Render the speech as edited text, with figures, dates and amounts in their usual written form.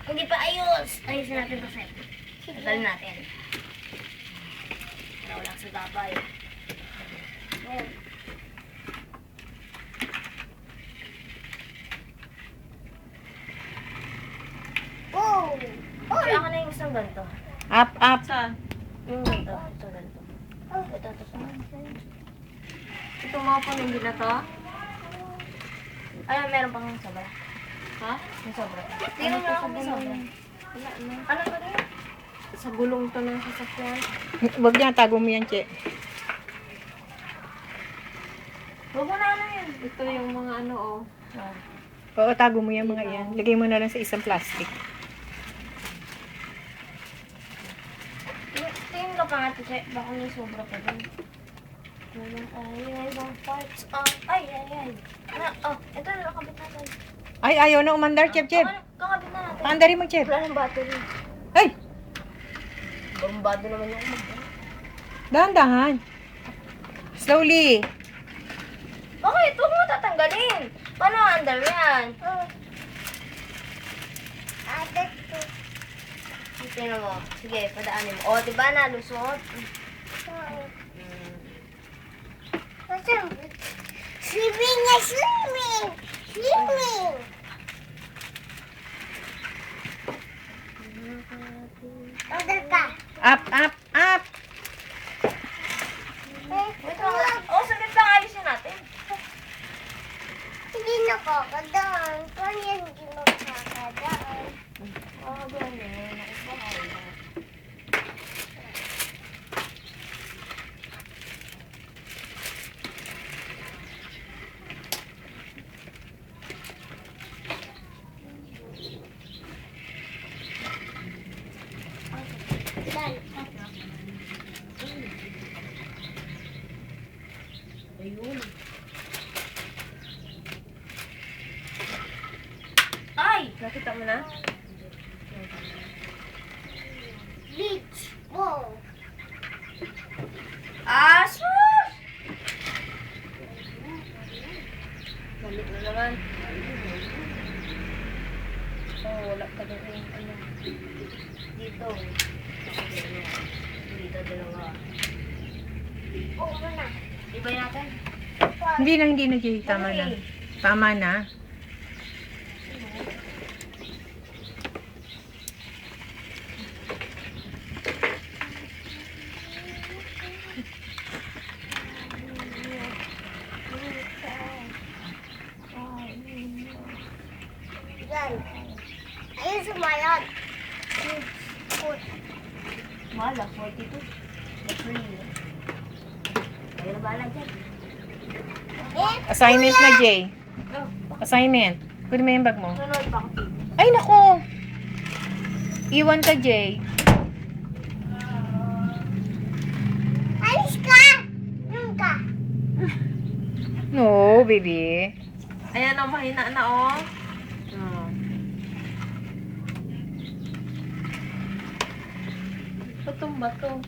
Hindi pa ayos. Ayusin natin pa, Sep. Tagalin natin. Para walang sagabay. Ayan. Oh! Kaya ka na yung isang ganito. Up, up. Saan? Yung ganito. Isang ganito. Ito. Ito mga po hindi na to? Ayun, meron pang sobra. Ha? May sobra. Tingnan mo ako may sobra. Wala na. Ano ba rin? Sa gulong to ng sasakyan. Huwag niya, tago mo yan, Che. Huwag mo na ano yun. Ito yung mga ano oh. Oo, tago mo yan mga yan. Lagay mo na lang sa isang plastic. Tingin ka pa nga, Tiche. Baka may sobra pa din. Ay, ibang parts. Ay. Ito na nakabit natin. Ay, ayaw na umandar, Chep, Chep. Kakabit na natin. Paandari mo, Chep. Wala ng battery. Ay, Bombado naman yung dahan-dahan. Slowly. Bakit? Huwag mo tatanggalin. Paano under yan? Tingnan mo. Sige, padaanin mo. O, diba nalusot? Swimming na swimming! Swimming! Under ka. Up, up, up. Wait lang. O, saglit lang. Ayusin natin. Hindi nakakadaan. Paano yan hindi makakadaan? Ganun. Nakasakay na. Dan. Ayun. Ay! Nakita mo na? Beach ball. Asus! Balik na naman. Wala ka na rin. Ano? Dito. Dito, dalawa. Oo na. Ibay natin. Hindi na, Che. Tama na. Tama na. Dan. Ayun sumayad. Wala, 42. Free. Ayaw na bahala dyan. Assignment na, Jay. Assignment. Kunin mo yung bag mo. Sunod pa ako. Ay, nako. Iwan ka, Jay. Alis ka! Doon ka. No, baby. Ayan oh, mahina na oh. Oh. Bato.